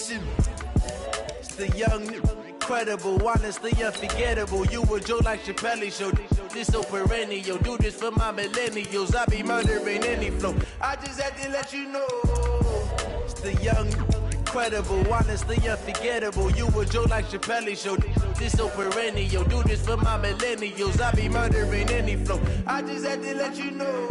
shit. It's the young, incredible, honestly unforgettable. You a Joe like Chappelle show. This so perennial. Do this for my millennials. I be murdering any flow. I just had to let you know. It's the young, incredible, honestly unforgettable. You a Joe like Chappelle show. This so perennial. Do this for my millennials. I be murdering any flow. I just had to let you know.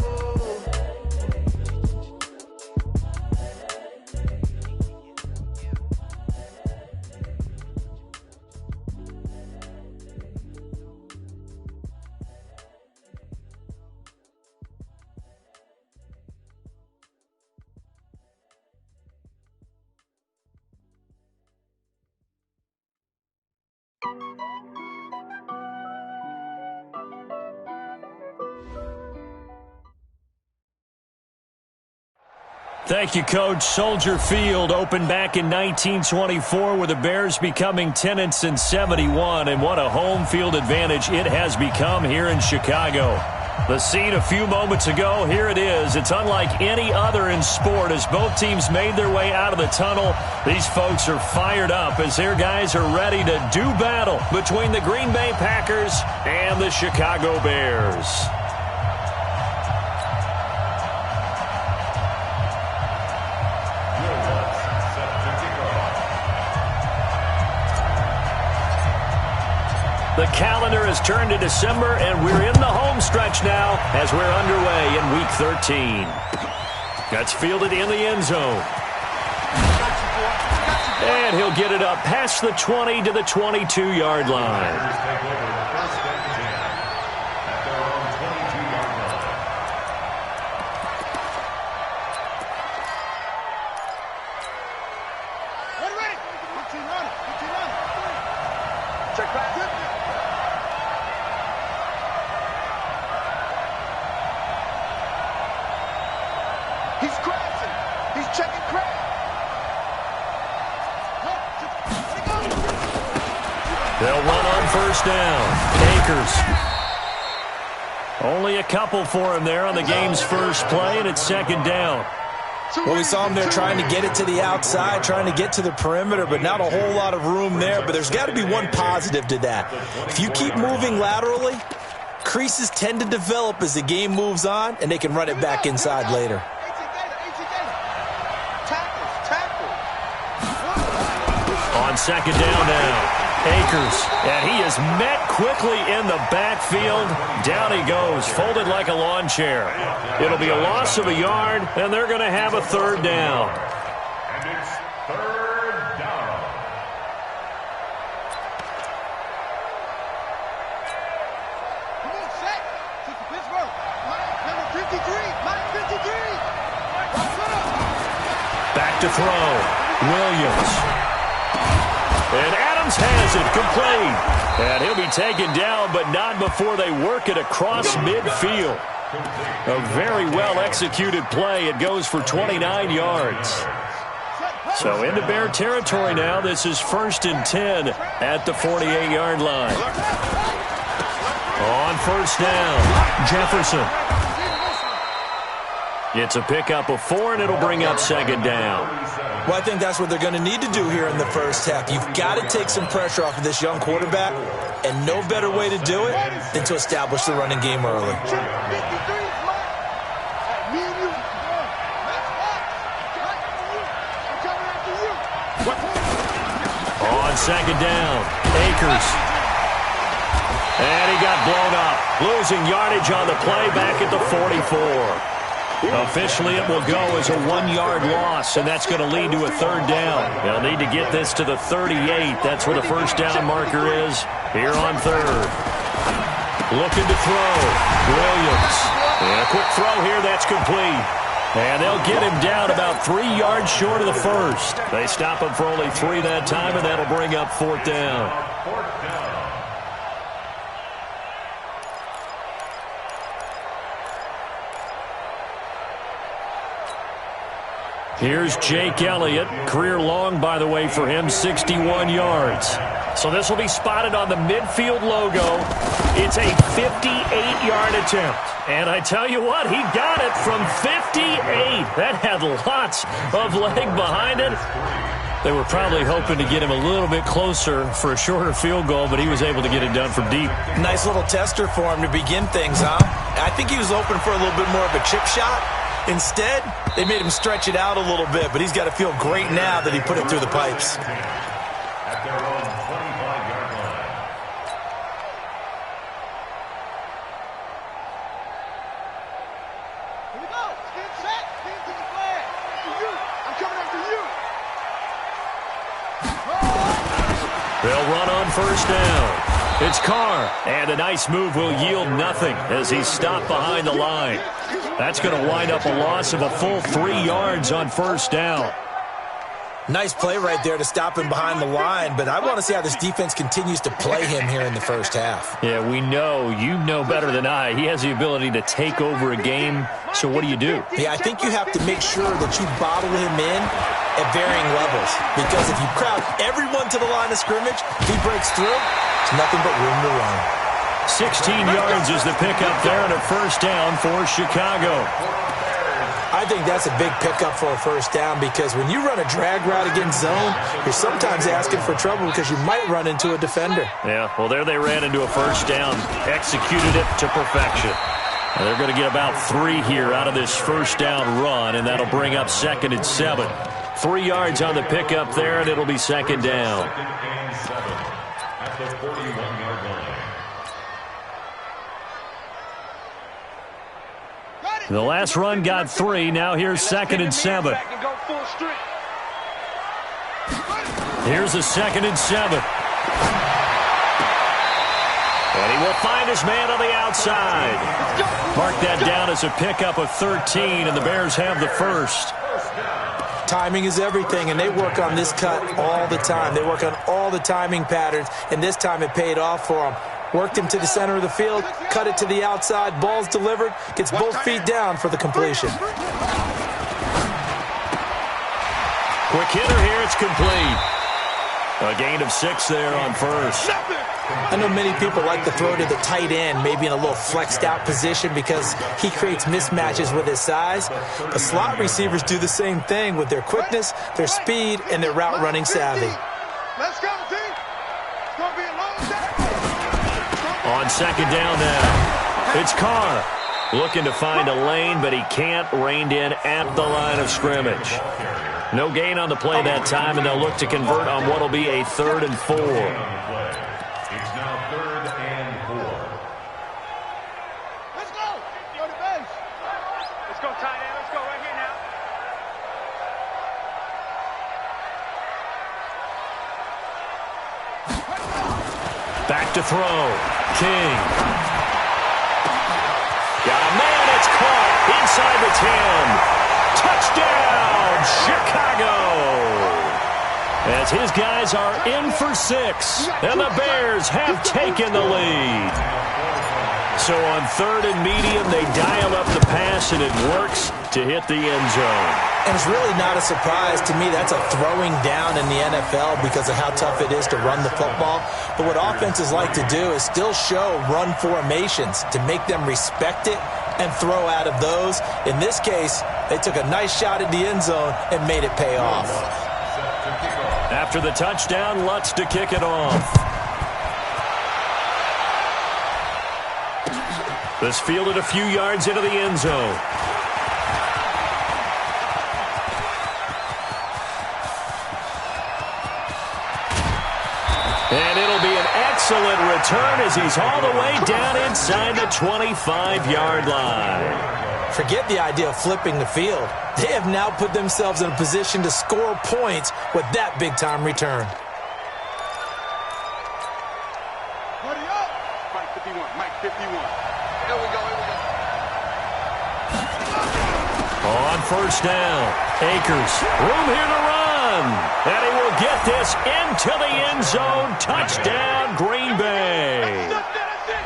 Thank you, Coach. Soldier Field opened back in 1924 with the Bears becoming tenants in 71, and what a home field advantage it has become here in Chicago. The scene a few moments ago, here it is. It's unlike any other in sport as both teams made their way out of the tunnel. These folks are fired up as their guys are ready to do battle between the Green Bay Packers and the Chicago Bears. The calendar has turned to December, and we're in the home stretch now as we're underway in Week 13. That's fielded in the end zone. And he'll get it up past the 20 to the 22-yard line. They'll run on first down. Akers. Only a couple for him there on the game's first play, and it's second down. Well, we saw him there trying to get it to the outside, trying to get to the perimeter, but not a whole lot of room there. But there's got to be one positive to that. If you keep moving laterally, creases tend to develop as the game moves on, and they can run it back inside later. On second down now. Akers, and he is met quickly in the backfield. Down he goes, folded like a lawn chair. It'll be a loss of a yard, and they're going to have a third down. And it's third down. Come on, set. Take the Pittsburgh. Number 53. Line 53. Back to throw. Williams. And Adams has it complete. And he'll be taken down, but not before they work it across midfield. A very well-executed play. It goes for 29 yards. So into Bear territory now. This is 1st and 10 at the 48-yard line. On first down, Jefferson. It's a pickup of 4, and it'll bring up second down. Well, I think that's what they're going to need to do here in the first half. You've got to take some pressure off of this young quarterback, and no better way to do it than to establish the running game early. On second down, Akers. And he got blown up, losing yardage on the play back at the 44. Officially, it will go as a 1-yard loss, and that's going to lead to a third down. They'll need to get this to the 38. That's where the first down marker is here on third. Looking to throw. Williams. And a quick throw here. That's complete. And they'll get him down about 3 yards short of the first. They stop him for only 3 that time, and that'll bring up fourth down. Here's Jake Elliott. Career long, by the way, for him, 61 yards. So this will be spotted on the midfield logo. It's a 58-yard attempt. And I tell you what, he got it from 58. That had lots of leg behind it. They were probably hoping to get him a little bit closer for a shorter field goal, but he was able to get it done from deep. Nice little tester for him to begin things, huh? I think he was open for a little bit more of a chip shot. Instead, they made him stretch it out a little bit, but he's got to feel great now that he put it through the pipes. At their own 25-yard line. Here we go. Stand set. Stand to the flag. For you. I'm coming after you. They'll run on first down. It's Carr, and a nice move will yield nothing as he's stopped behind the line. That's going to wind up a loss of a full 3 yards on first down. Nice play right there to stop him behind the line, but I want to see how this defense continues to play him here in the first half. Yeah, we know. You know better than I. He has the ability to take over a game, so what do you do? Yeah, I think you have to make sure that you bottle him in at varying levels, because if you crowd everyone to the line of scrimmage, if he breaks through, there's nothing but room to run. 16 yards is the pickup there and a first down for Chicago. I think that's a big pickup for a first down, because when you run a drag route against zone, you're sometimes asking for trouble because you might run into a defender. Yeah, well, there they ran into a first down, executed it to perfection. And they're going to get about 3 here out of this first down run, and that'll bring up 2nd and 7. 3 yards on the pickup there, and it'll be 2nd down. 2nd and 7 at the 41-yard line. The last run got 3. Now here's 2nd and 7. Here's a 2nd and 7. And he will find his man on the outside. Mark that down as a pickup of 13, and the Bears have the first. Timing is everything, and they work on this cut all the time. They work on all the timing patterns, and this time it paid off for them. Worked him to the center of the field, cut it to the outside, ball's delivered, gets both feet down for the completion. Quick hitter here, it's complete. A gain of 6 there on first. I know many people like to throw to the tight end, maybe in a little flexed out position because he creates mismatches with his size. But slot receivers do the same thing with their quickness, their speed, and their route running savvy. Let's go, team. It's going to be a long day. On 2nd down now, it's Carr. Looking to find a lane, but he can't. Reined in at the line of scrimmage. No gain on the play that time, and they'll look to convert on what will be a 3rd and 4. It's now 3rd and 4. Let's go. Go to base. Let's go, tight end. Let's go right here now. Back to throw. King. Got a man, it's caught inside the 10. Touchdown, Chicago. As his guys are in for 6, and the Bears have taken the lead. So on 3rd and medium, they dial up the pass, and it works to hit the end zone. And it's really not a surprise to me. That's a throwing down in the NFL because of how tough it is to run the football. But what offenses like to do is still show run formations to make them respect it and throw out of those. In this case, they took a nice shot at the end zone and made it pay off. After the touchdown, Lutz to kick it off. This fielded a few yards into the end zone. And it'll be an excellent return as he's all the way down inside the 25-yard line. Forget the idea of flipping the field. They have now put themselves in a position to score points with that big-time return. Buddy up. Mike 51. Mike 51. Here we go. On first down, Akers, room here to run. And he will get this into the end zone. Touchdown, Green Bay.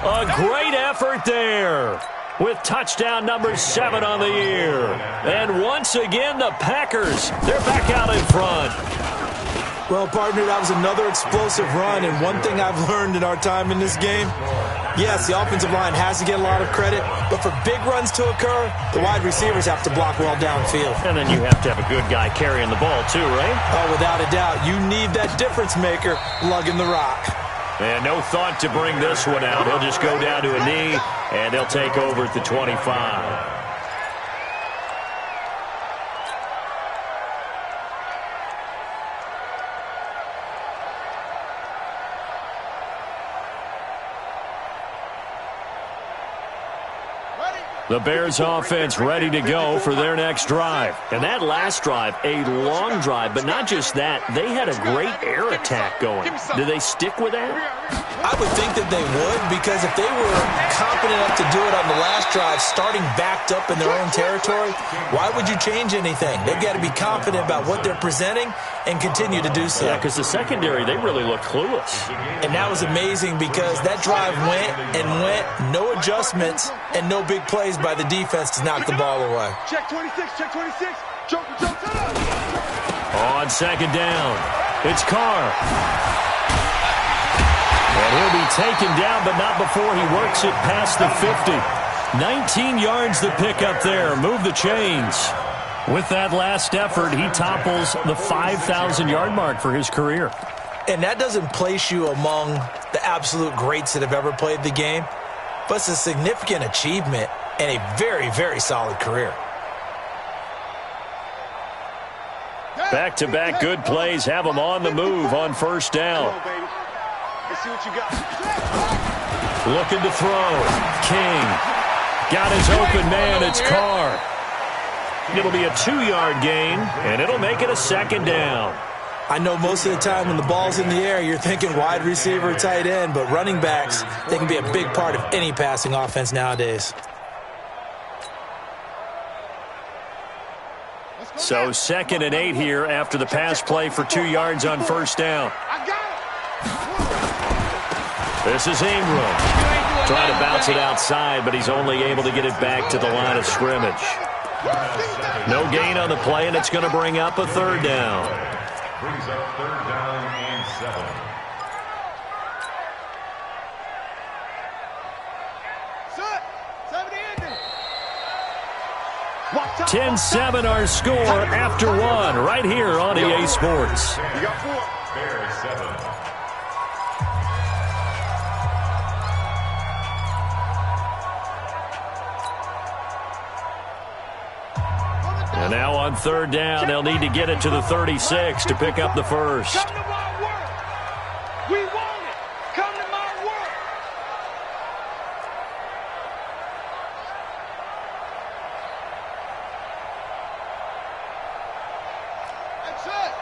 A great effort there with touchdown number 7 on the year. And once again, the Packers, they're back out in front. Well, partner, that was another explosive run, and one thing I've learned in our time in this game, Yes, the offensive line has to get a lot of credit, but for big runs to occur, the wide receivers have to block well downfield. And then you have to have a good guy carrying the ball too, right? Oh, without a doubt. You need that difference maker lugging the rock. And no thought to bring this one out. He'll just go down to a knee, and they'll take over at the 25. The Bears offense ready to go for their next drive. And that last drive, a long drive, but not just that. They had a great air attack going. Do they stick with that? I would think that they would, because if they were confident enough to do it on the last drive, starting backed up in their own territory, why would you change anything? They've got to be confident about what they're presenting and continue to do so. Yeah, because the secondary, they really looked clueless. And that was amazing because that drive went and went, no adjustments, and no big plays by the defense to knock the ball away. Check 26, check 26. Joker, On second down, it's Carr. And he'll be taken down, but not before he works it past the 50. 19 yards the pick up there. Move the chains. With that last effort, he topples the 5,000-yard mark for his career. And that doesn't place you among the absolute greats that have ever played the game, but it's a significant achievement and a very, very solid career. Back-to-back good plays have him on the move on first down. Let's see what you got. Looking to throw. King. Got his open man. It's Carr. It'll be a 2-yard gain, and it'll make it a second down. I know most of the time when the ball's in the air, you're thinking wide receiver, tight end, but running backs, they can be a big part of any passing offense nowadays. So 2nd and 8 here after the pass play for 2 yards on first down. This is Ingram. Trying to bounce it outside, but he's only able to get it back to the line of scrimmage. No gain on the play, and it's going to bring up a third down. Brings up third down and 7. 10-7 our score after one right here on EA Sports. You got 4. Bears 7. And now on third down, they'll need to get it to the 36 to pick up the first. Come to my work. We want it. Come to my work. That's it.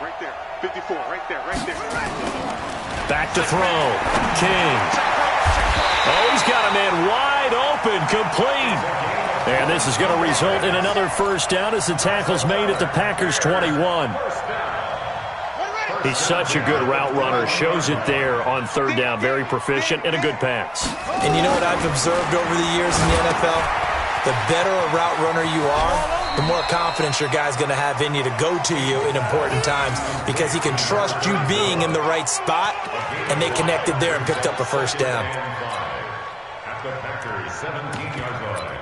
Right there. 54. Right there. Right there. Back to throw. King. Oh, he's got a man wide open, complete. And this is going to result in another first down as the tackle's made at the Packers' 21. He's such a good route runner. Shows it there on third down. Very proficient and a good pass. And you know what I've observed over the years in the NFL? The better a route runner you are, the more confidence your guy's going to have in you to go to you in important times because he can trust you being in the right spot, and they connected there and picked up a first down. At the Packers, 17-yard line.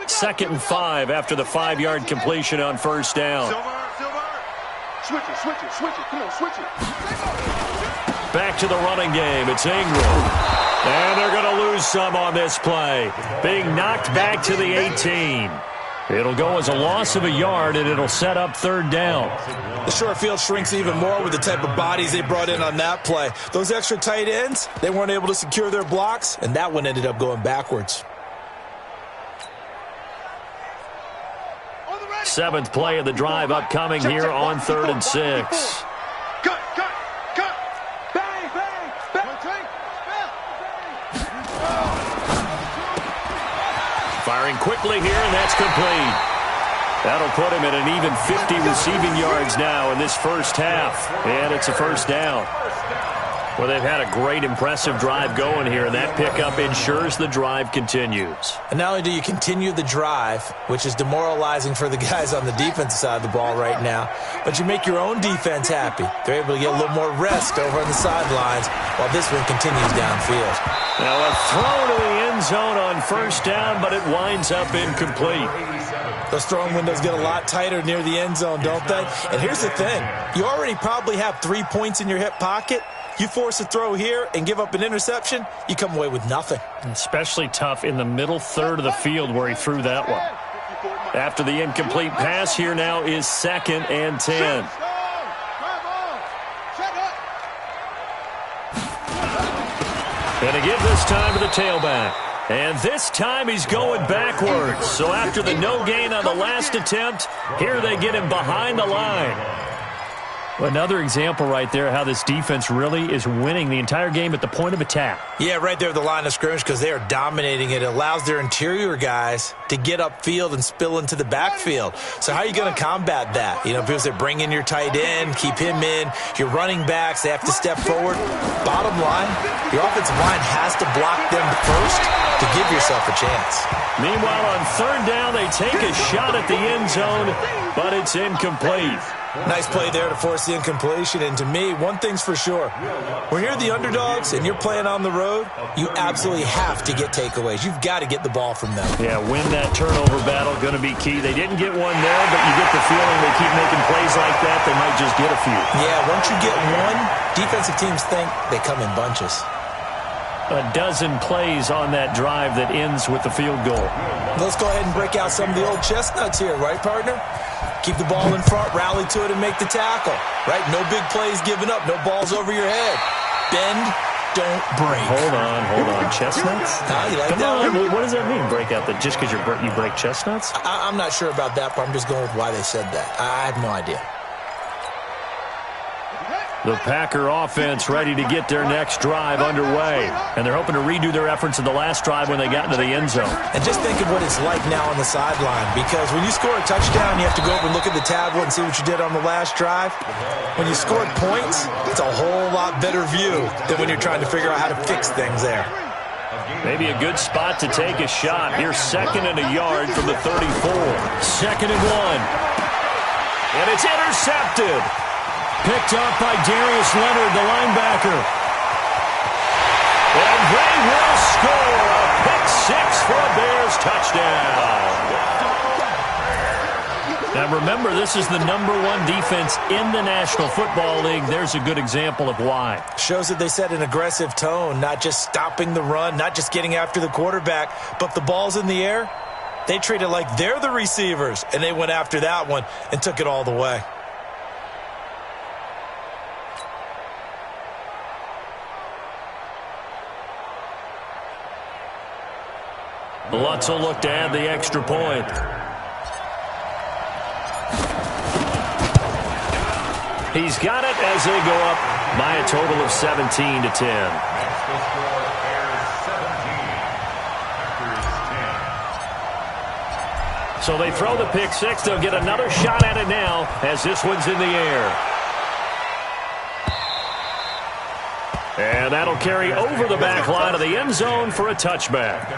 Second and 5 after the 5-yard completion on first down. Silver. Switch it. Come on, switch it. Back to the running game. It's Ingram. And they're going to lose some on this play. Being knocked back to the 18. It'll go as a loss of a yard, and it'll set up third down. The short field shrinks even more with the type of bodies they brought in on that play. Those extra tight ends, they weren't able to secure their blocks, and that one ended up going backwards. 7th play of the drive upcoming here on 3rd and 6. Cut. Bang. Firing quickly here, and that's complete. That'll put him at an even 50 receiving yards now in this first half, and it's a first down. Well, they've had a great, impressive drive going here, and that pickup ensures the drive continues. And not only do you continue the drive, which is demoralizing for the guys on the defensive side of the ball right now, but you make your own defense happy. They're able to get a little more rest over on the sidelines while this one continues downfield. Now a throw to the end zone on first down, but it winds up incomplete. Those throwing windows get a lot tighter near the end zone, don't they? And here's the thing. You already probably have 3 points in your hip pocket. You force a throw here and give up an interception, you come away with nothing. Especially tough in the middle third of the field where he threw that one. After the incomplete pass, here now is 2nd and 10. And to give this time to the tailback. And this time he's going backwards. So after the no gain on the last attempt, here they get him behind the line. Another example right there how this defense really is winning the entire game at the point of attack. Yeah, right there at the line of scrimmage because they are dominating it. It allows their interior guys to get upfield and spill into the backfield. So how are you going to combat that? You know, people say bring in your tight end, keep him in. Your running backs, they have to step forward. Bottom line, your offensive line has to block them first to give yourself a chance. Meanwhile, on 3rd down, they take a shot at the end zone, but it's incomplete. Nice play there to force the incompletion. And to me, one thing's for sure. When you're the underdogs and you're playing on the road, you absolutely have to get takeaways. You've got to get the ball from them. Yeah, win that turnover battle, going to be key. They didn't get one there, but you get the feeling they keep making plays like that, they might just get a few. Yeah, once you get one, defensive teams think they come in bunches. A dozen plays on that drive that ends with the field goal. Let's go ahead and break out some of the old chestnuts here, right, partner? Keep the ball in front, rally to it, and make the tackle. Right? No big plays given up, no balls over your head. Bend, don't break. Hold on. Chestnuts? You like Come that on, one? what does that mean, break out? That just because you break chestnuts? I'm not sure about that, but I'm just going with why they said that. I have no idea. The Packer offense ready to get their next drive underway. And they're hoping to redo their efforts in the last drive when they got into the end zone. And just think of what it's like now on the sideline, because when you score a touchdown, you have to go over and look at the tablet and see what you did on the last drive. When you scored points, it's a whole lot better view than when you're trying to figure out how to fix things there. Maybe a good spot to take a shot. Here's 2nd and a yard from the 34. 2nd and 1. And it's intercepted. Picked up by Darius Leonard, the linebacker. And they will score a pick 6 for a Bears touchdown. Now remember, this is the #1 defense in the National Football League. There's a good example of why. Shows that they set an aggressive tone, not just stopping the run, not just getting after the quarterback, but the ball's in the air. They treat it like they're the receivers, and they went after that one and took it all the way. Lutz will look to add the extra point. He's got it as they go up by a total of 17-10. So they throw the pick 6. They'll get another shot at it now as this one's in the air. And that'll carry over the back line of the end zone for a touchback.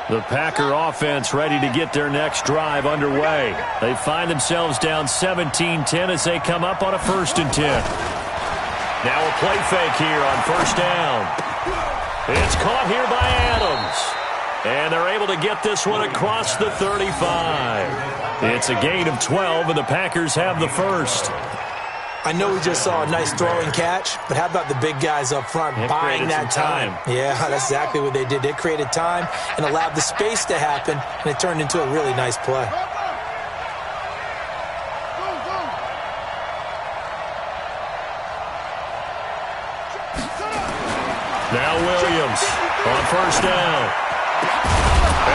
The Packer offense ready to get their next drive underway. They find themselves down 17-10 as they come up on a 1st and 10. Now a play fake here on 1st down. It's caught here by Adams. And they're able to get this one across the 35. It's a gain of 12, and the Packers have the 1st. I know we just saw a nice throwing catch, but how about the big guys up front buying that time? Yeah, that's exactly what they did. They created time and allowed the space to happen, and it turned into a really nice play. Now Williams on 1st down.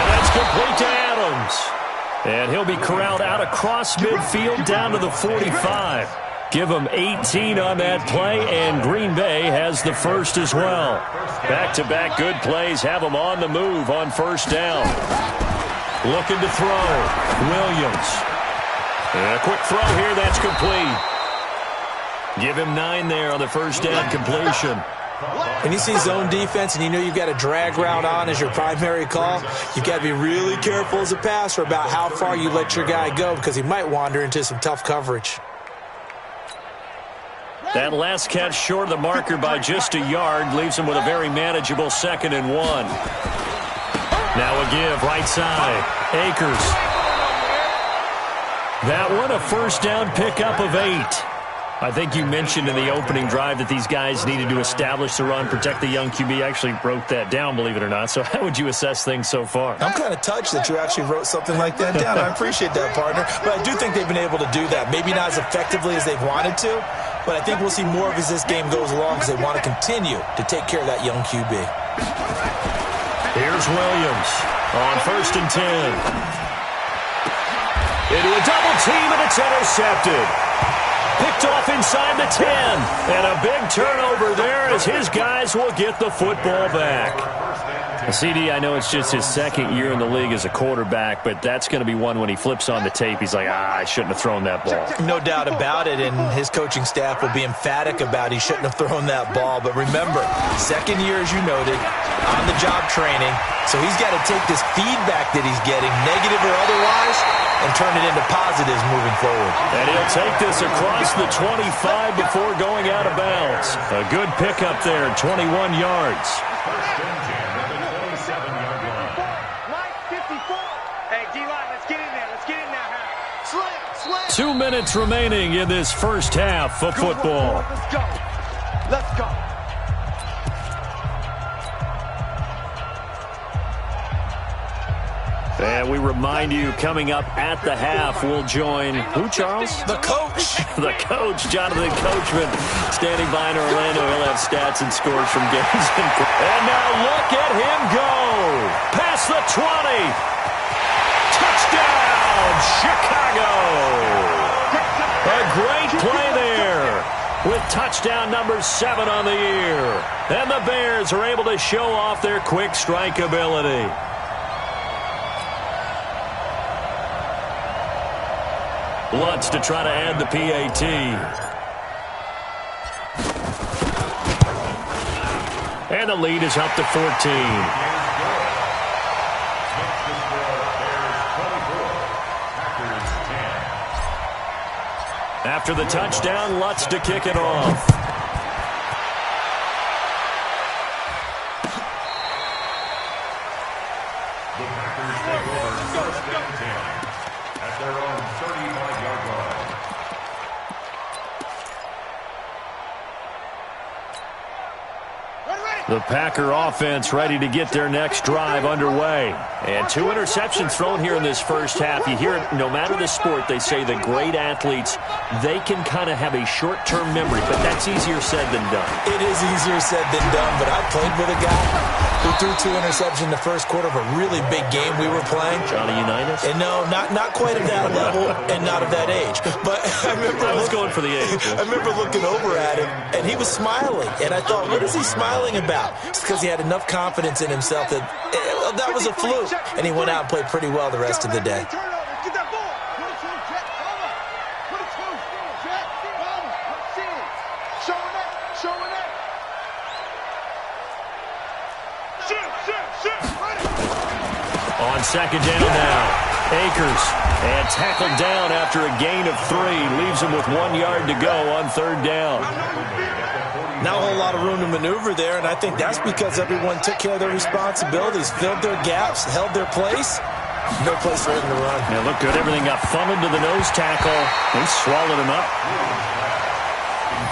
And that's complete to Adams. And he'll be corralled out across midfield down to the 45. Give him 18 on that play, and Green Bay has the first as well. Back-to-back good plays have them on the move on first down. Looking to throw. Williams. And a quick throw here, that's complete. Give him 9 there on the first down completion. When you see zone defense and you know you've got a drag route on as your primary call, you've got to be really careful as a passer about how far you let your guy go because he might wander into some tough coverage. That last catch short of the marker by just a yard leaves him with a very manageable 2nd and 1. Now a give, right side. Akers. That one a first down pickup of 8. I think you mentioned in the opening drive that these guys needed to establish the run, protect the young QB. Actually wrote that down, believe it or not. So how would you assess things so far? I'm kind of touched that you actually wrote something like that down. I appreciate that, partner. But I do think they've been able to do that. Maybe not as effectively as they've wanted to, but I think we'll see more of as this game goes along because they want to continue to take care of that young QB. Here's Williams on 1st and 10. Into a double team, and it's intercepted. Picked off inside the 10. And a big turnover there as his guys will get the football back. CD, I know it's just his 2nd year in the league as a quarterback, but that's going to be one when he flips on the tape. He's like, I shouldn't have thrown that ball. No doubt about it, and his coaching staff will be emphatic about he shouldn't have thrown that ball. But remember, 2nd year, as you noted, on-the-job training, so he's got to take this feedback that he's getting, negative or otherwise, and turn it into positives moving forward. And he'll take this across the 25 before going out of bounds. A good pickup there, 21 yards. Hey, D-line, let's get in there. Let's get in there. Slam. 2 minutes remaining in this first half of football. Let's go. Let's go. And we remind you, coming up at the half, we'll join who, Charles? The coach. The coach, Jonathan Coachman, standing by in Orlando. He'll have stats and scores from games. And now look at him go. Past the 20. Touchdown, Chicago. A great play there with touchdown number 7 on the year. And the Bears are able to show off their quick strike ability. Lutz to try to add the PAT. And the lead is up to 14. After the touchdown, Lutz to kick it off. The Packers take over 1st and 10 at their own 35-yard line. The Packer offense ready to get their next drive underway. And 2 interceptions thrown here in this first half. You hear it, no matter the sport, they say the great athletes, they can kind of have a short-term memory, but that's easier said than done. It is easier said than done, but I played with a guy who threw 2 interceptions in the first quarter of a really big game we were playing. Johnny Unitas? And no, not quite at that level and not of that age. But I was going for the age. I remember looking over at him, and he was smiling. And I thought, what is he smiling about? It's because he had enough confidence in himself that that was a fluke. And he went out and played pretty well the rest of the day. Get that ball. 22, Jet. 22, Jet. Showing up. Showing up. Shoot. On 2nd down now, Akers, and tackled down after a gain of 3. Leaves him with 1 yard to go on 3rd down. Not a whole lot of room to maneuver there, and I think that's because everyone took care of their responsibilities, filled their gaps, held their place. No place for him to run. Yeah, looked good. Everything got funneled to the nose tackle. They swallowed him up.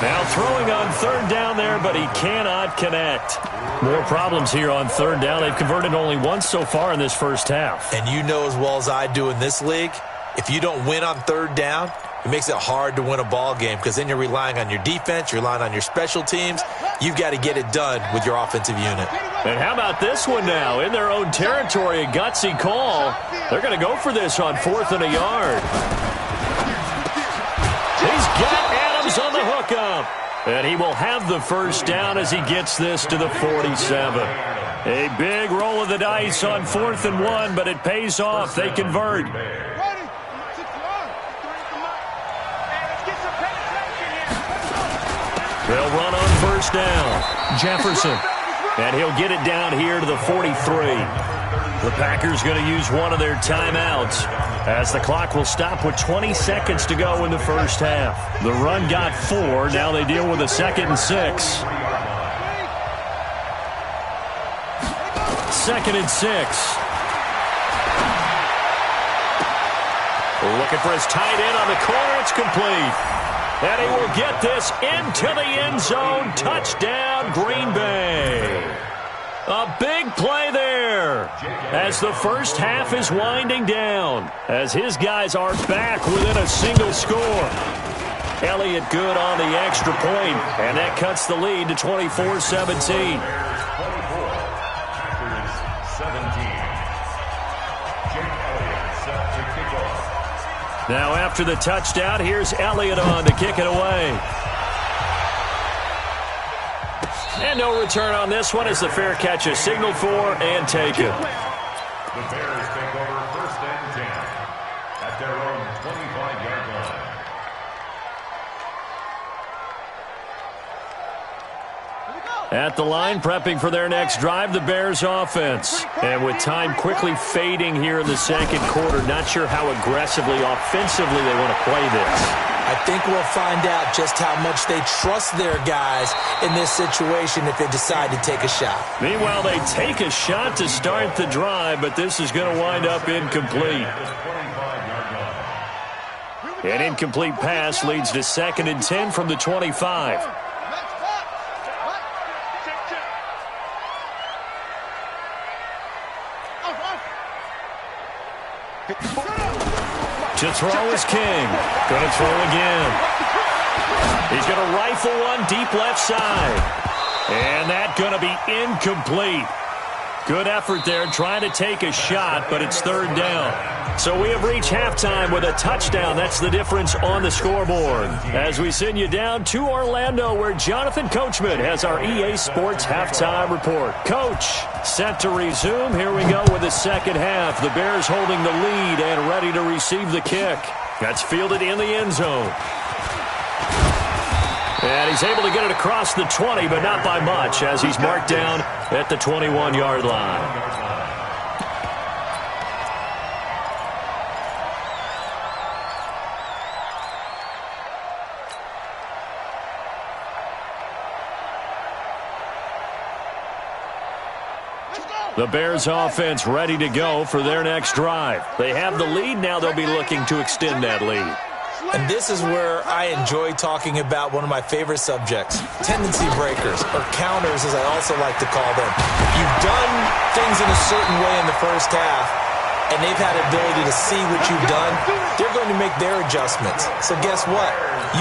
Now throwing on 3rd down there, but he cannot connect. More problems here on 3rd down. They've converted only once so far in this first half. And you know as well as I do in this league, if you don't win on 3rd down, it makes it hard to win a ball game because then you're relying on your defense, you're relying on your special teams. You've got to get it done with your offensive unit. And how about this one now? In their own territory, a gutsy call. They're going to go for this on 4th and a yard. He's got Adams on the hookup. And he will have the first down as he gets this to the 47. A big roll of the dice on 4th and 1, but it pays off. They convert. They'll run on first down. Jefferson. And he'll get it down here to the 43. The Packers going to use one of their timeouts as the clock will stop with 20 seconds to go in the first half. The run got 4. Now they deal with a 2nd and 6. 2nd and 6. Looking for his tight end on the corner. It's complete. And he will get this into the end zone. Touchdown, Green Bay. A big play there as the first half is winding down, as his guys are back within a single score. Elliott good on the extra point, and that cuts the lead to 24-17. Now after the touchdown, here's Elliott on to kick it away. And no return on this one as the fair catch is signaled for and taken. The Bears take over 1st and 10 at their own 25-yard line. At the line, prepping for their next drive, the Bears offense. And with time quickly fading here in the second quarter, not sure how aggressively, offensively they want to play this. I think we'll find out just how much they trust their guys in this situation if they decide to take a shot. Meanwhile, they take a shot to start the drive, but this is going to wind up incomplete. An incomplete pass leads to 2nd and 10 from the 25. To throw is King. Going to throw again. He's going to rifle one deep left side. And that's going to be incomplete. Good effort there trying to take a shot, but it's 3rd down. So we have reached halftime with a touchdown. That's the difference on the scoreboard. As we send you down to Orlando, where Jonathan Coachman has our EA Sports halftime report. Coach, set to resume. Here we go with the second half. The Bears holding the lead and ready to receive the kick. That's fielded in the end zone. And he's able to get it across the 20, but not by much, as he's marked down at the 21-yard line. The Bears offense ready to go for their next drive. They have the lead. Now they'll be looking to extend that lead. And this is where I enjoy talking about one of my favorite subjects, tendency breakers, or counters as I also like to call them. You've done things in a certain way in the first half, and they've had the ability to see what you've done. They're going to make their adjustments. So guess what?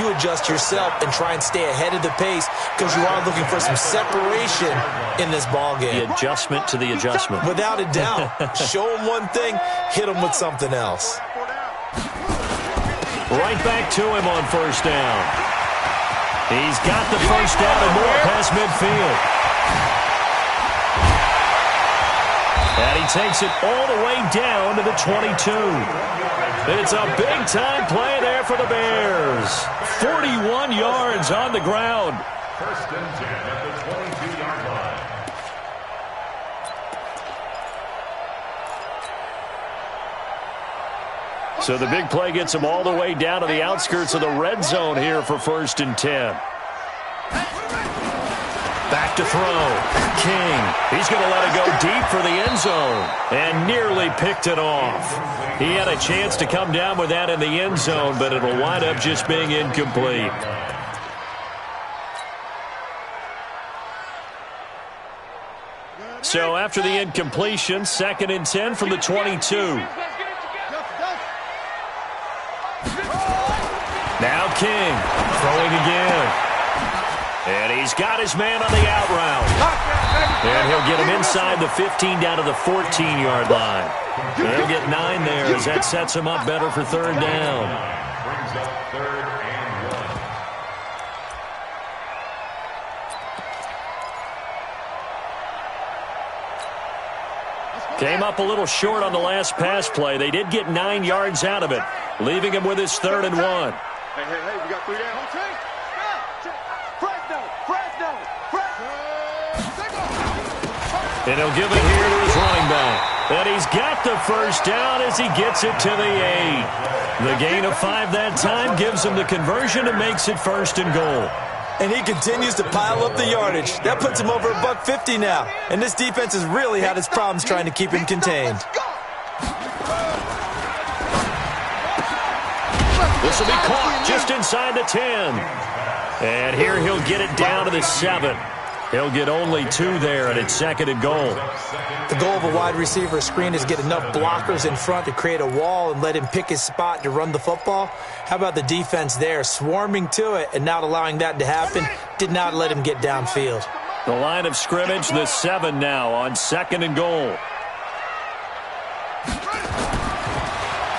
You adjust yourself and try and stay ahead of the pace because you are looking for some separation in this ballgame. The adjustment to the adjustment. Without a doubt. Show them one thing, hit them with something else. Right back to him on first down. He's got the first down and more past midfield. And he takes it all the way down to the 22. It's a big-time play there for the Bears. 41 yards on the ground. 1st and 10 at the 22-yard line. So the big play gets him all the way down to the outskirts of the red zone here for 1st and 10. Back to throw. King. He's going to let it go deep for the end zone. And nearly picked it off. He had a chance to come down with that in the end zone, but it'll wind up just being incomplete. So after the incompletion, 2nd and 10 from the 22. Now King throwing again. And he's got his man on the out route. And he'll get him inside the 15 down to the 14-yard line. They'll get 9 there as that sets him up better for third down. Brings up third and 1. Came up a little short on the last pass play. They did get 9 yards out of it, leaving him with his third and 1. Hey, we got 3 down. And he'll give it here to his running back. And he's got the first down as he gets it to the 8. The gain of 5 that time gives him the conversion and makes it 1st and goal. And he continues to pile up the yardage. That puts him over $150 now. And this defense has really had its problems trying to keep him contained. This will be caught just inside the 10. And here he'll get it down to the 7. He'll get only 2 there, and it's 2nd and goal. The goal of a wide receiver screen is get enough blockers in front to create a wall and let him pick his spot to run the football. How about the defense there, swarming to it and not allowing that to happen? Did not let him get downfield. The line of scrimmage, the 7 now on 2nd and goal.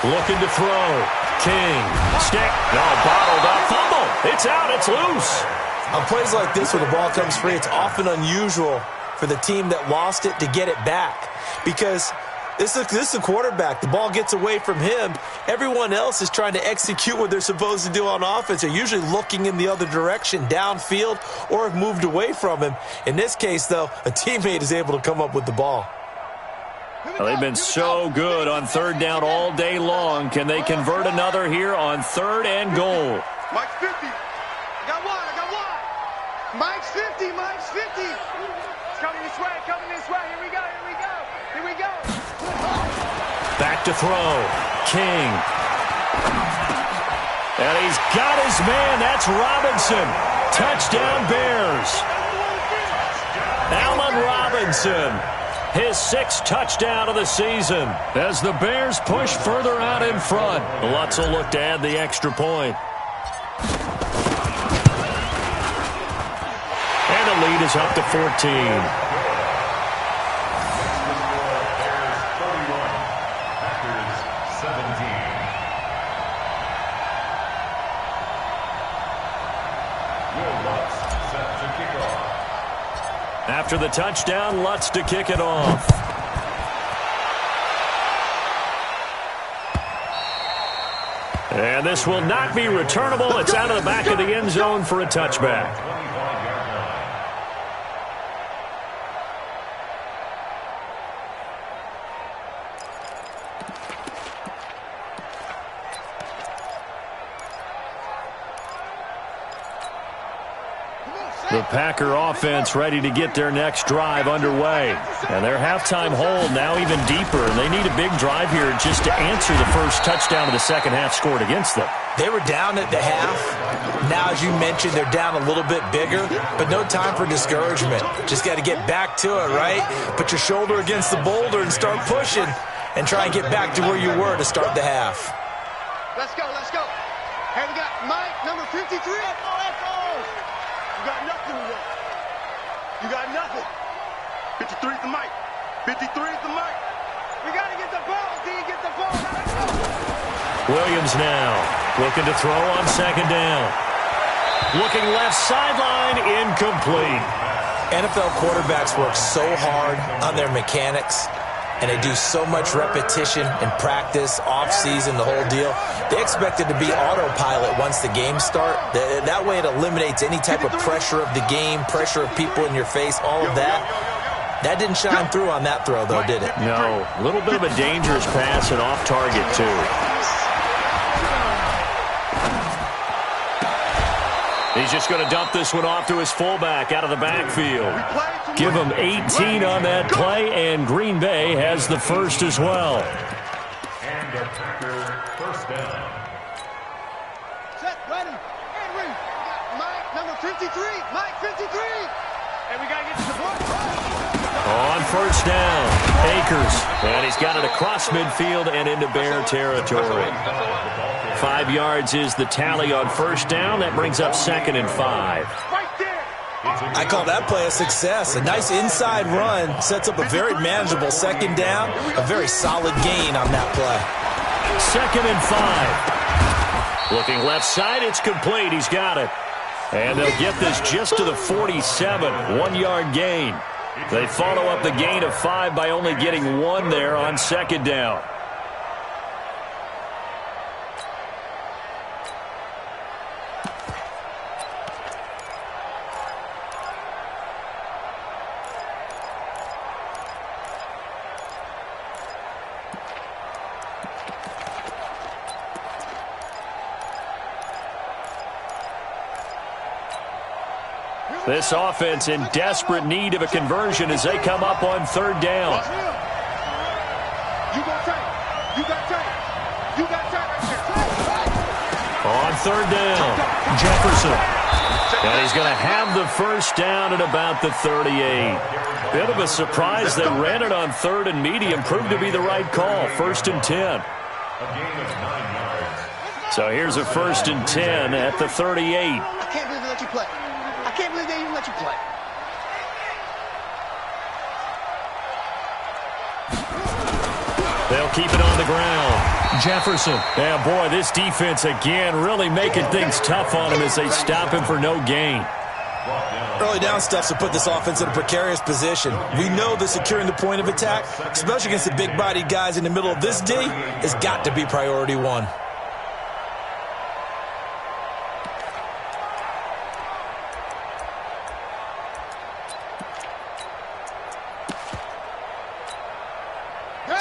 Looking to throw. King. Stick. No, bottled up. Fumble. It's out. It's loose. On plays like this where the ball comes free, it's often unusual for the team that lost it to get it back because this is a quarterback. The ball gets away from him. Everyone else is trying to execute what they're supposed to do on offense. They're usually looking in the other direction, downfield, or have moved away from him. In this case, though, a teammate is able to come up with the ball. Well, they've been so good on third down all day long. Can they convert another here on 3rd and goal? Mike's 50. I got one. Mike's 50. It's coming this way. Here we go. Back to throw. King. And he's got his man. That's Robinson. Touchdown Bears. Allen Robinson. His 6th touchdown of the season as the Bears push further out in front. Lutz will look to add the extra point. And the lead is up to 14. After the touchdown, Lutz to kick it off. And this will not be returnable. It's out of the back of the end zone for a touchback. The Packer offense ready to get their next drive underway. And their halftime hold now even deeper, and they need a big drive here just to answer the first touchdown of the second half scored against them. They were down at the half. Now, as you mentioned, they're down a little bit bigger, but no time for discouragement. Just got to get back to it, right? Put your shoulder against the boulder and start pushing and try and get back to where you were to start the half. Let's go. Hey, we got Mike, number 53. You got nothing to work. You got nothing. 53 is the mic. 53 is the mic. We got to get the ball, D. Get the ball. Williams now looking to throw on 2nd down. Looking left sideline, incomplete. NFL quarterbacks work so hard on their mechanics, and they do so much repetition and practice, off-season, the whole deal. They expect it to be autopilot once the games start. That way it eliminates any type of pressure of the game, pressure of people in your face, all of that. That didn't shine through on that throw, though, did it? No. A little bit of a dangerous pass and off target, too. He's just going to dump this one off to his fullback out of the backfield. Give him 18 on that play, and Green Bay has the first as well. And the Packer first down. Set, ready, and read. Mike, number 53. Mike, 53. And we got to get to the block. On first down, Akers. And he's got it across midfield and into Bear territory. 5 yards is the tally on first down. That brings up 2nd and 5. Right there. I call that play a success. A nice inside run sets up a very manageable second down. A very solid gain on that play. 2nd and 5. Looking left side, it's complete. He's got it. And they'll get this just to the 47. 1-yard gain. They follow up the gain of 5 by only getting 1 there on 2nd down. This offense in desperate need of a conversion as they come up on 3rd down. You got time. You got time. You got time right there. On 3rd down, Jefferson. And he's going to have the 1st down at about the 38. Bit of a surprise they ran it on 3rd and medium. Proved to be the right call. 1st and 10. So here's a 1st and 10 at the 38. I can't believe they let you play. I can't believe they even let you play. They'll keep it on the ground. Jefferson. Yeah, boy, this defense again really making things tough on him as they stop him for no gain. Early down stuff to put this offense in a precarious position. We know that securing the point of attack, especially against the big-bodied guys in the middle of this D, has got to be priority 1.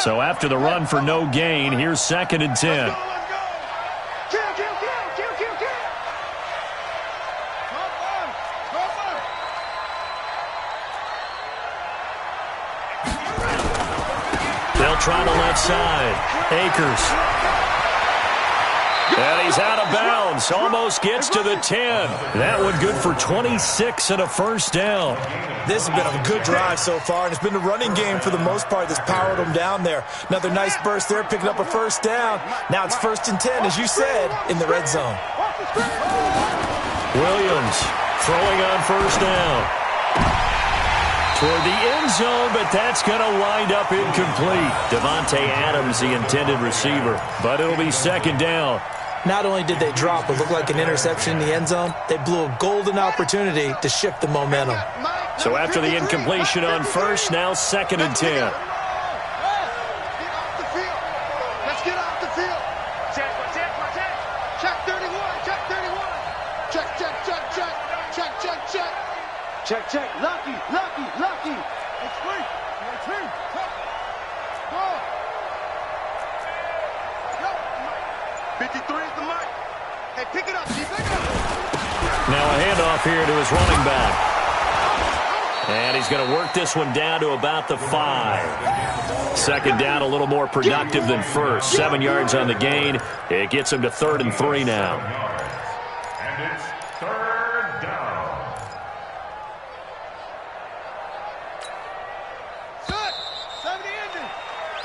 So after the run for no gain, here's 2nd and 10. Let's go. Kill, kill, kill, kill, kill, kill. They'll try the left side. Akers. And he's out of bounds. Almost gets to the 10. That one good for 26 and a 1st down. This has been a good drive so far, and it's been the running game for the most part that's powered them down there. Another nice burst there, picking up a 1st down. Now it's 1st and 10, as you said, in the red zone. Williams throwing on 1st down. Toward the end zone, but that's going to wind up incomplete. Devontae Adams, the intended receiver, but it'll be 2nd down. Not only did they drop what looked like an interception in the end zone, they blew a golden opportunity to shift the momentum. So after the incompletion on 1st, now 2nd and 10. Get off the field. Let's get off the field. Check, check, check. Check 31, check 31. Check, check, check, check. Check, check, check. Check, check. Lucky, lucky, lucky. It's free. It's free. Go. Go. 53 is the mic. Hey, pick it up, G. Pick it up. Now a handoff here to his running back. And he's going to work this one down to about the 5. 2nd down, a little more productive than 1st. 7 yards on the gain. It gets him to 3rd and 3 now. And it's 3rd down.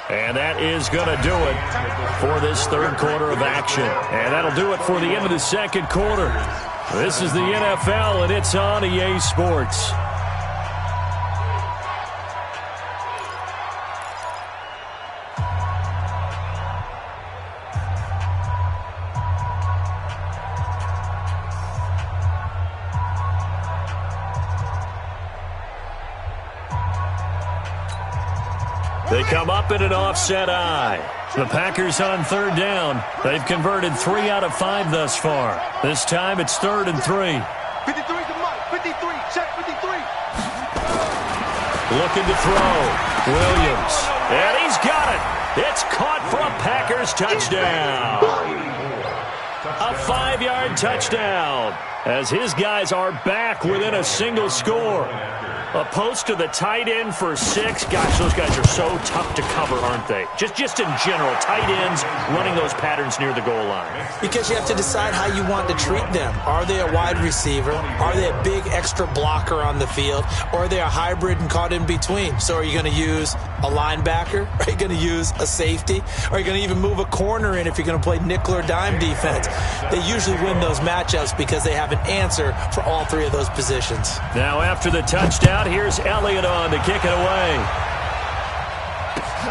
And that is going to do it for this 3rd quarter of action. And that'll do it for the end of the 2nd quarter. This is the NFL, and it's on EA Sports. They come up in an offset eye. The Packers on 3rd down. They've converted 3 out of 5 thus far. This time it's 3rd and 3. 53 to Mike. 53. Check 53. Looking to throw. Williams. And he's got it. It's caught for a Packers touchdown. A 5-yard touchdown as his guys are back within a single score. A post to the tight end for 6. Gosh, those guys are so tough to cover, aren't they? Just in general, tight ends running those patterns near the goal line. Because you have to decide how you want to treat them. Are they a wide receiver? Are they a big extra blocker on the field? Or are they a hybrid and caught in between? So are you going to use a linebacker? Are you going to use a safety? Are you going to even move a corner in if you're going to play nickel or dime defense? They usually win those matchups because they have an answer for all 3 of those positions. Now after the touchdown, here's Elliott on to kick it away.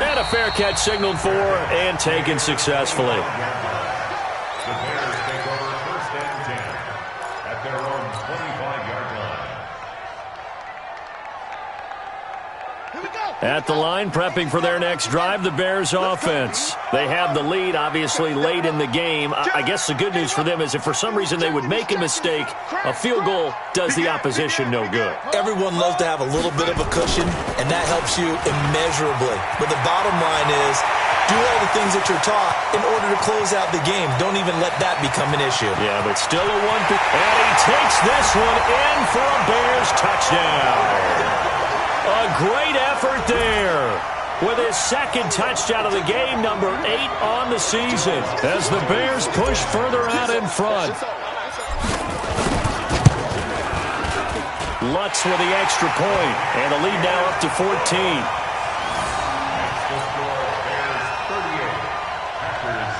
And a fair catch signaled for and taken successfully. The Bears take over first and 10 at their own 25-yard line. Here we go. At the line, prepping for their next drive, the Bears offense. They have the lead, obviously, late in the game. I guess the good news for them is if for some reason they would make a mistake, a field goal does the opposition no good. Everyone loves to have a little bit of a cushion, and that helps you immeasurably. But the bottom line is, do all the things that you're taught in order to close out the game. Don't even let that become an issue. Yeah, but still a one. And he takes this one in for a Bears touchdown. A great effort there with his second touchdown of the game, number 8 on the season, as the Bears push further out in front. Lutz with the extra point, and the lead now up to 14. That's the score. Bears 38, Packers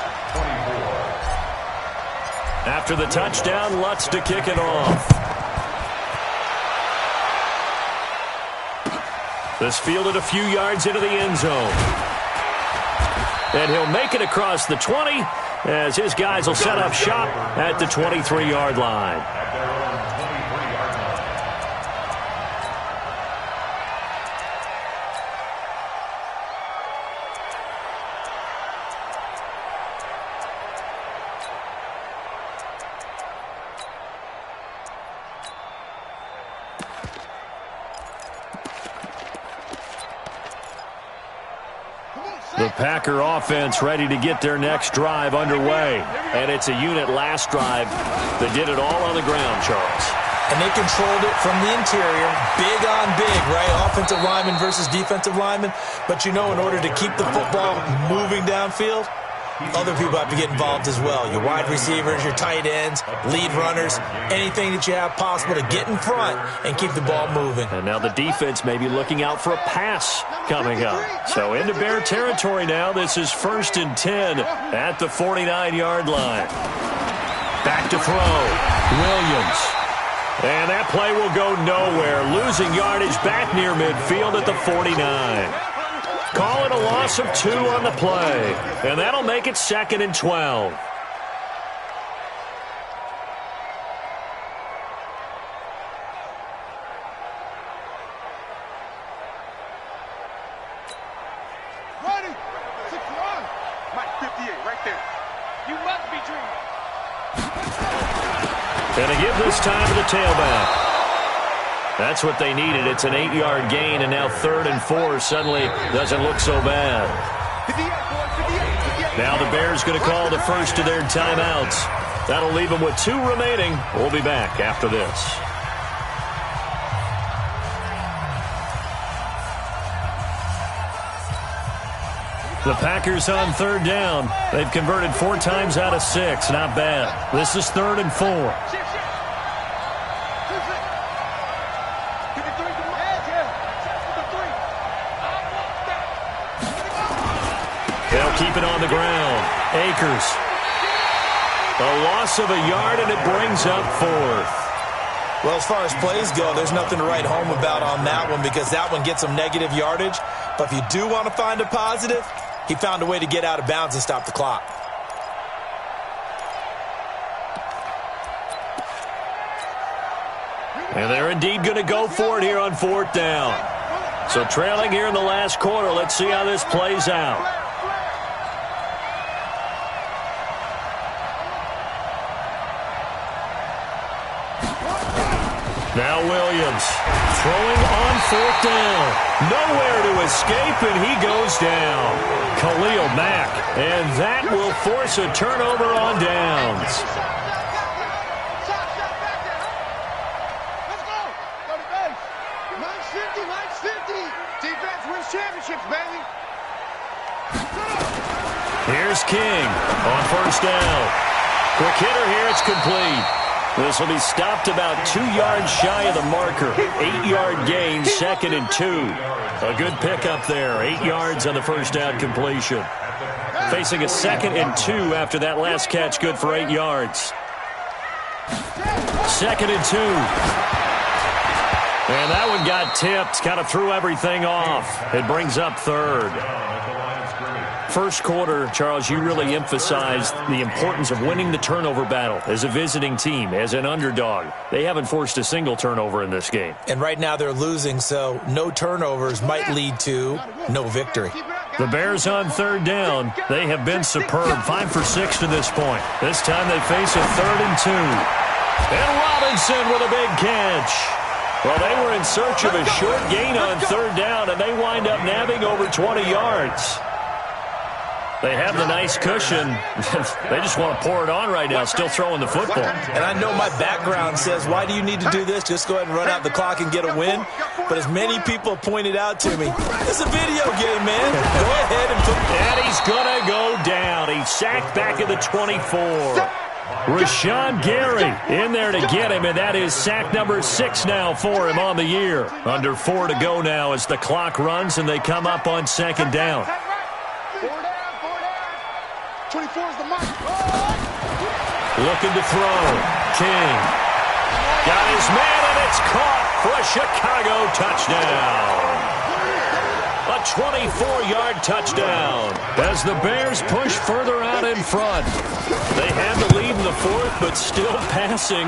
24. After the touchdown, Lutz to kick it off. This fielded a few yards into the end zone. And he'll make it across the 20 as his guys will set up shop at the 23-yard line. At their own 23-yard line. The Packer offense ready to get their next drive underway. And it's a unit last drive that did it all on the ground, Charles. And they controlled it from the interior, big on big, right? Offensive lineman versus defensive lineman. But, in order to keep the football moving downfield, other people have to get involved as well. Your wide receivers, your tight ends, lead runners, anything that you have possible to get in front and keep the ball moving. And now the defense may be looking out for a pass coming up. So into Bear territory now. This is 1st and 10 at the 49-yard line. Back to throw. Williams. And that play will go nowhere. Losing yardage back near midfield at the 49. Call it a loss of 2 on the play. And that'll make it 2nd and 12. Ready. 61. Mike, 58, right there. You must be dreaming. And to give this time to the tailback. That's what they needed. It's an 8-yard gain, and now 3rd and 4 suddenly doesn't look so bad. 58, 58. Now the Bears going to call the first of their timeouts. That'll leave them with 2 remaining. We'll be back after this. The Packers on 3rd down. They've converted 4 times out of 6. Not bad. This is 3rd and 4. They'll keep it on the ground. Akers. A loss of a yard, and it brings up 4th. Well, as far as plays go, there's nothing to write home about on that one because that one gets some negative yardage. But if you do want to find a positive, he found a way to get out of bounds and stop the clock. And they're indeed going to go for it here on 4th down. So trailing here in the last quarter, let's see how this plays out. Now Williams throwing on 4th down. Nowhere to escape, and he goes down. Khalil Mack, and that will force a turnover on downs. Let's go. Go to base. Nice shit. championships, baby. Here's King on first down. Quick hitter here, it's complete. This will be stopped about 2 yards shy of the marker. 8-yard gain, 2nd and 2. A good pickup there, 8 yards on the first down completion. Facing a 2nd and 2 after that last catch, good for 8 yards. 2nd and 2. And that one got tipped, kind of threw everything off. It brings up 3rd. First quarter, Charles, you really emphasized the importance of winning the turnover battle as a visiting team, as an underdog. They haven't forced a single turnover in this game. And right now they're losing, so no turnovers might lead to no victory. The Bears on 3rd down. They have been superb, 5 for 6 to this point. This time they face a 3rd and 2. And Robinson with a big catch. Well, they were in search of a short gain on 3rd down, and they wind up nabbing over 20 yards. They have the nice cushion. They just want to pour it on right now, still throwing the football. And I know my background says, why do you need to do this? Just go ahead and run out the clock and get a win. But as many people pointed out to me, it's a video game, man. Go ahead and put... And he's going to go down. He's sacked back at the 24. Rashawn Gary in there to get him, and that is sack number 6 now for him on the year. Under 4 to go now as the clock runs, and they come up on 2nd down. 24 is the mark. Looking to throw. King. Got his man, and it's caught for a Chicago touchdown. A 24-yard touchdown as the Bears push further out in front. They had the lead in the 4th, but still passing.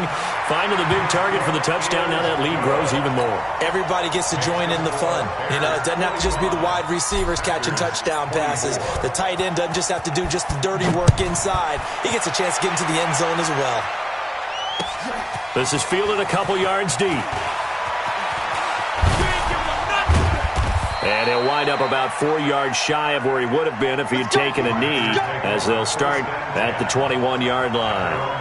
Finding the big target for the touchdown. Now that lead grows even more. Everybody gets to join in the fun. You know, it doesn't have to just be the wide receivers catching touchdown passes. The tight end doesn't just have to do just the dirty work inside. He gets a chance to get into the end zone as well. This is fielded a couple yards deep. And he'll wind up about 4 yards shy of where he would have been if he had taken a knee, as they'll start at the 21-yard line.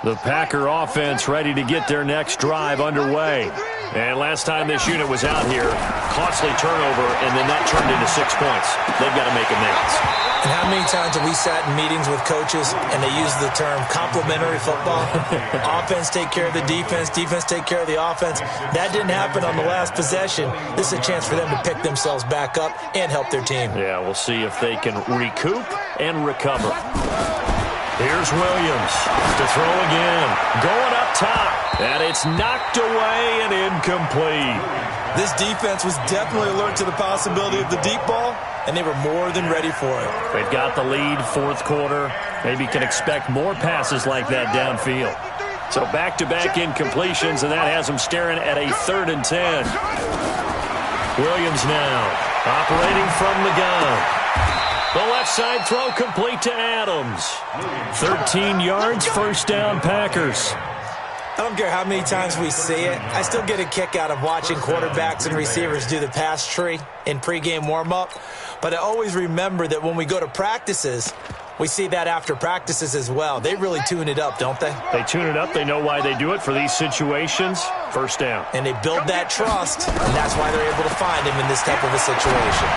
The Packer offense ready to get their next drive underway. And last time this unit was out here, costly turnover, and then that turned into 6 points. They've got to make amends. And how many times have we sat in meetings with coaches and they use the term complementary football? Offense take care of the defense, defense take care of the offense. That didn't happen on the last possession. This is a chance for them to pick themselves back up and help their team. Yeah, we'll see if they can recoup and recover. Here's Williams to throw again. Going up top. And it's knocked away and incomplete. This defense was definitely alert to the possibility of the deep ball, and they were more than ready for it. They've got the lead, 4th quarter. Maybe can expect more passes like that downfield. So back-to-back incompletions, and that has them staring at a 3rd and 10. Williams now operating from the gun. The left side throw complete to Adams. 13 yards, first down, Packers. I don't care how many times we see it. I still get a kick out of watching quarterbacks and receivers do the pass tree in pregame warm-up. But I always remember that when we go to practices, we see that after practices as well. They really tune it up, don't they? They tune it up. They know why they do it for these situations. First down. And they build that trust, and that's why they're able to find him in this type of a situation.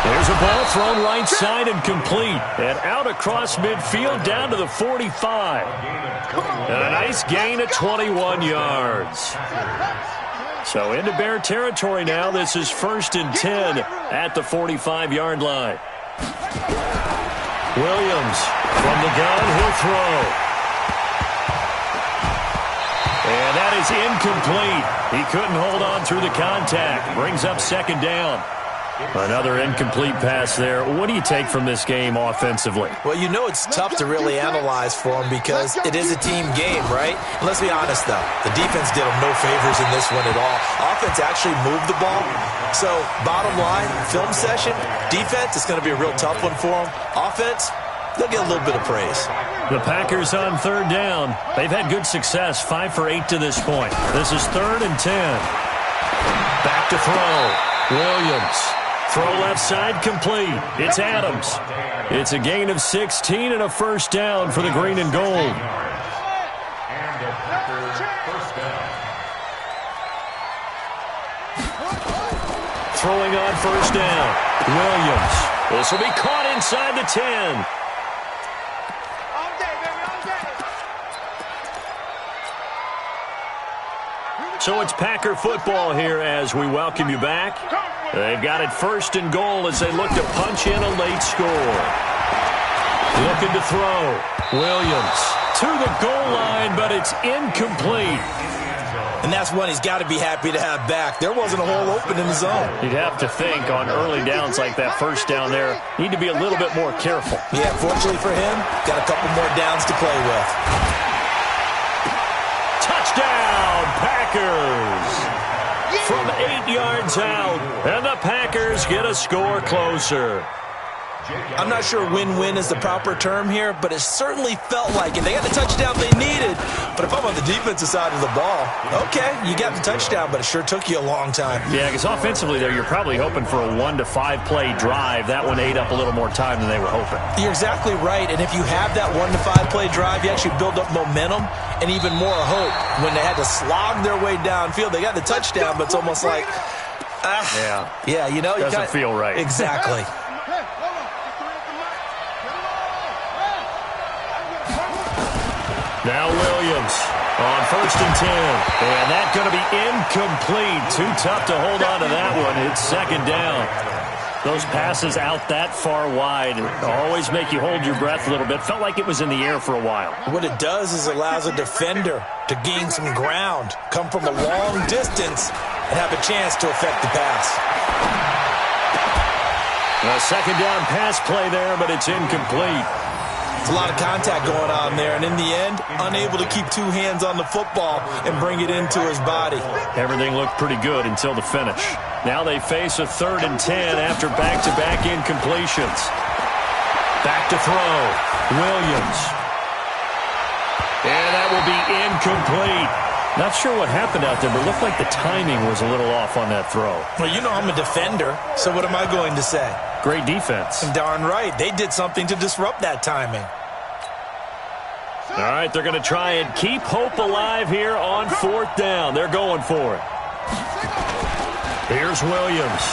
There's a ball thrown right side and complete. And out across midfield down to the 45. And a nice gain of 21 yards. So into Bear territory now. This is 1st and 10 at the 45-yard line. Williams from the gun. He'll throw. And that is incomplete. He couldn't hold on through the contact. Brings up 2nd down. Another incomplete pass there. What do you take from this game offensively? Well, you know it's tough to really analyze for them because it is a team game, right? And let's be honest, though. The defense did them no favors in this one at all. Offense actually moved the ball. So, bottom line, film session, defense, it's going to be a real tough one for them. Offense, they'll get a little bit of praise. The Packers on 3rd down. They've had good success, 5 for 8 to this point. This is 3rd and 10. Back to throw. Williams. Throw left side complete. It's Adams. It's a gain of 16 and a first down for the green and gold. And a Packers first down. Throwing on first down. Williams. This will be caught inside the 10. So it's Packer football here as we welcome you back. They've got it first and goal as they look to punch in a late score. Looking to throw. Williams to the goal line, but it's incomplete. And that's one he's got to be happy to have back. There wasn't a hole open in the zone. You'd have to think on early downs like that first down there, need to be a little bit more careful. Yeah, fortunately for him, got a couple more downs to play with. Touchdown, Packers! From 8 yards out, and the Packers get a score closer. I'm not sure win-win is the proper term here, but it certainly felt like it. They got the touchdown they needed, but if I'm on the defensive side of the ball, okay, you got the touchdown, but it sure took you a long time. Yeah, because offensively there, you're probably hoping for a 1 to 5 play drive. That one ate up a little more time than they were hoping. You're exactly right, and if you have that 1 to 5 play drive, you actually build up momentum and even more hope. When they had to slog their way downfield, they got the touchdown, but it's almost like, yeah, you know, doesn't feel right. Exactly. Now Williams on first and 10. And that's going to be incomplete. Too tough to hold on to that one. It's second down. Those passes out that far wide always make you hold your breath a little bit. Felt like it was in the air for a while. What it does is allows a defender to gain some ground, come from a long distance, and have a chance to affect the pass. A second down pass play there, but it's incomplete. It's a lot of contact going on there, and in the end, unable to keep two hands on the football and bring it into his body. Everything looked pretty good until the finish. Now they face a 3rd and 10 after back-to-back incompletions. Back to throw. Williams. And that will be incomplete. Not sure what happened out there, but it looked like the timing was a little off on that throw. Well, you know I'm a defender, so what am I going to say? Great defense. Darn right. They did something to disrupt that timing. All right, they're going to try and keep hope alive here on 4th down. They're going for it. Here's Williams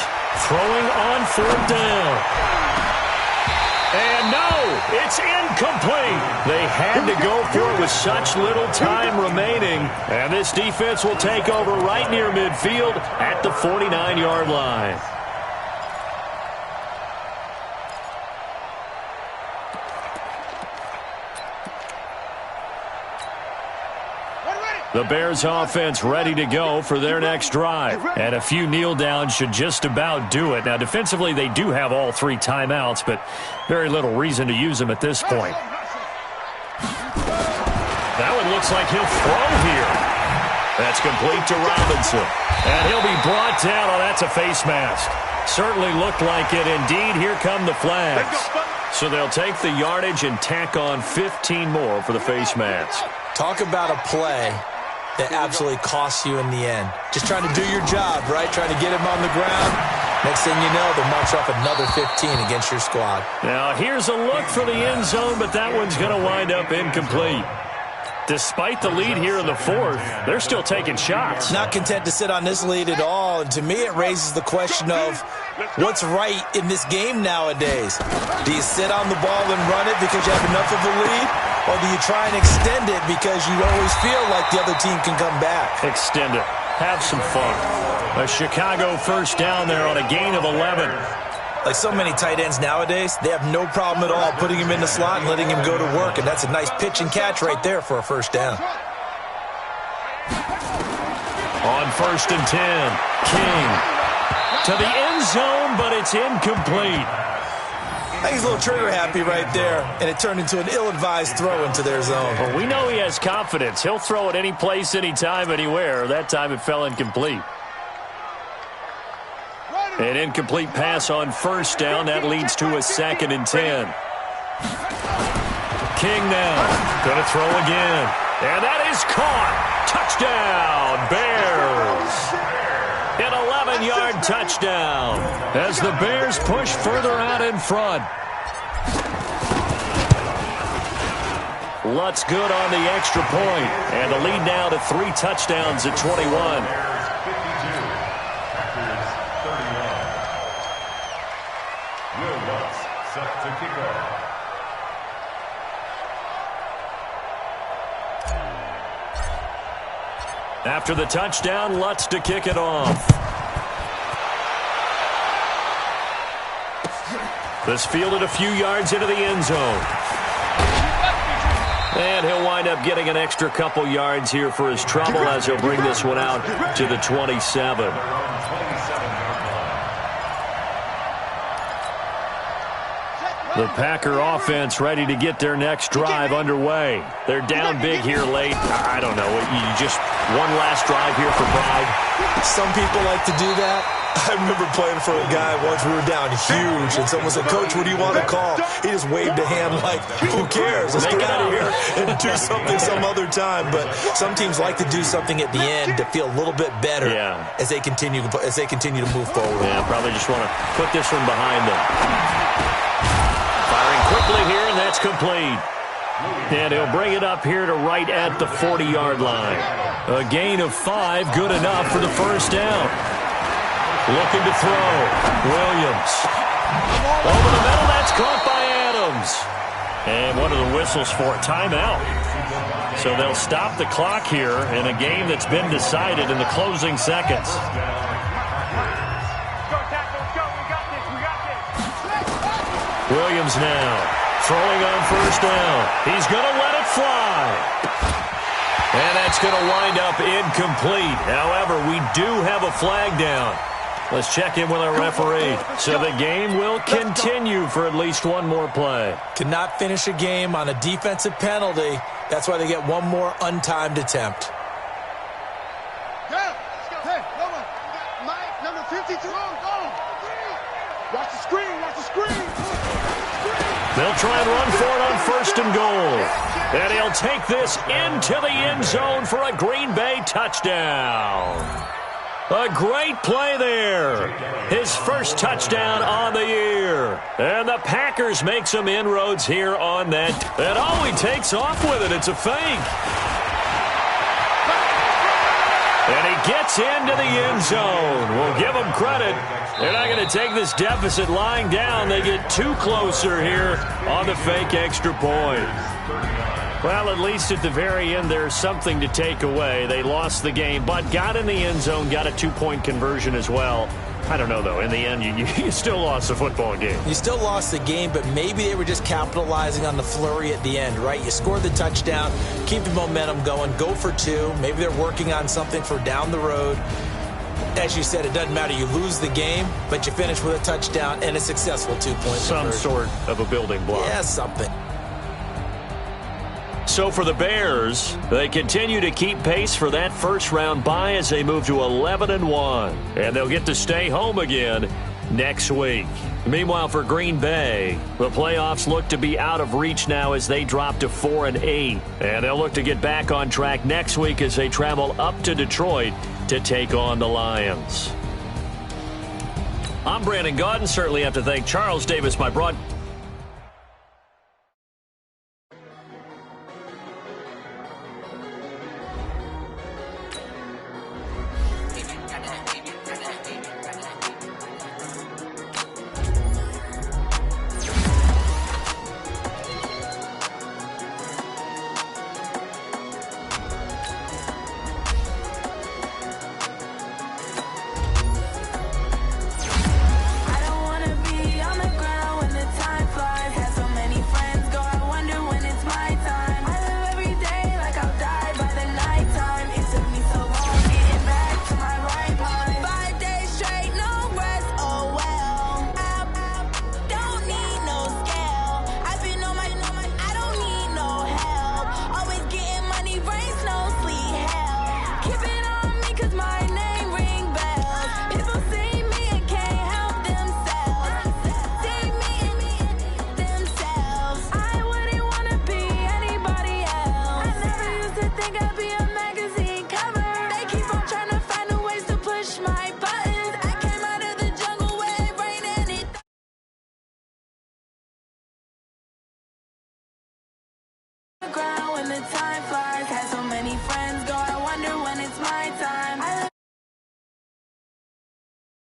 throwing on 4th down. And no, it's incomplete. They had to go for it with such little time remaining. And this defense will take over right near midfield at the 49-yard line. The Bears offense ready to go for their next drive. And a few kneel downs should just about do it. Now, defensively, they do have all 3 timeouts, but very little reason to use them at this point. That one looks like he'll throw here. That's complete to Robinson. And he'll be brought down. Oh, that's a face mask. Certainly looked like it. Indeed, here come the flags. So they'll take the yardage and tack on 15 more for the face mask. Talk about a play that absolutely costs you in the end. Just trying to do your job, right? Trying to get him on the ground. Next thing you know, they'll march off another 15 against your squad. Now, here's a look for the end zone, but that one's going to wind up incomplete. Despite the lead here in the 4th, they're still taking shots. Not content to sit on this lead at all, and to me it raises the question of what's right in this game nowadays. Do you sit on the ball and run it because you have enough of a lead, or do you try and extend it because you always feel like the other team can come back? Extend it. Have some fun. A Chicago first down there on a gain of 11. Like so many tight ends nowadays, they have no problem at all putting him in the slot and letting him go to work, and that's a nice pitch and catch right there for a first down. On 1st and 10, King to the end zone, but it's incomplete. I think he's a little trigger happy right there, and it turned into an ill-advised throw into their zone. Well, we know he has confidence. He'll throw it any place, anytime, anywhere. That time it fell incomplete. An incomplete pass on first down. That leads to a 2nd and 10. King now. Going to throw again. And that is caught. Touchdown, Bears. An 7-yard touchdown as the Bears push further out in front. Lutz good on the extra point, and the lead now to 3 touchdowns at 21. Bears 52, Packers 31. Will Lutz set to kick off. After the touchdown, Lutz to kick it off. This fielded a few yards into the end zone. And he'll wind up getting an extra couple yards here for his trouble as he'll bring this one out to the 27. The Packer offense ready to get their next drive underway. They're down big here late. I don't know. You just one last drive here for pride. Some people like to do that. I remember playing for a guy once. We were down huge, and someone said, "Coach, what do you want to call?" He just waved a hand like, "Who cares? Let's get out of here and do something some other time." But some teams like to do something at the end to feel a little bit better as they continue to move forward. Yeah, probably just want to put this one behind them. Firing quickly here, and that's complete. And he'll bring it up here to right at the 40-yard line. A gain of 5, good enough for the first down. Looking to throw. Williams. Over the middle, that's caught by Adams. And what are the whistles for? Timeout. So they'll stop the clock here in a game that's been decided in the closing seconds. Williams now throwing on first down. He's going to let it fly. And that's going to wind up incomplete. However, we do have a flag down. Let's check in with our referee. So the game will continue for at least one more play. Cannot finish a game on a defensive penalty. That's why they get one more untimed attempt. Hey, Mike, number 52. Go. Watch the screen. Watch the screen. They'll try and run for it on first and goal. And he'll take this into the end zone for a Green Bay touchdown. A great play there. His first touchdown on the year. And the Packers make some inroads here on that. And he takes off with it. It's a fake. And he gets into the end zone. We'll give him credit. They're not going to take this deficit lying down. They get too closer here on the fake extra point. Well, at least at the very end, there's something to take away. They lost the game, but got in the end zone, got a 2-point conversion as well. I don't know, though. In the end, you still lost the football game. You still lost the game, but maybe they were just capitalizing on the flurry at the end, right? You scored the touchdown, keep the momentum going, go for 2. Maybe they're working on something for down the road. As you said, it doesn't matter. You lose the game, but you finish with a touchdown and a successful 2-point conversion. Some sort of a building block. Yeah, something. So for the Bears, they continue to keep pace for that first-round bye as they move to 11-1. And they'll get to stay home again next week. Meanwhile, for Green Bay, the playoffs look to be out of reach now as they drop to 4-8. And they'll look to get back on track next week as they travel up to Detroit to take on the Lions. I'm Brandon Gaudin. Certainly have to thank Charles Davis, my broadcaster.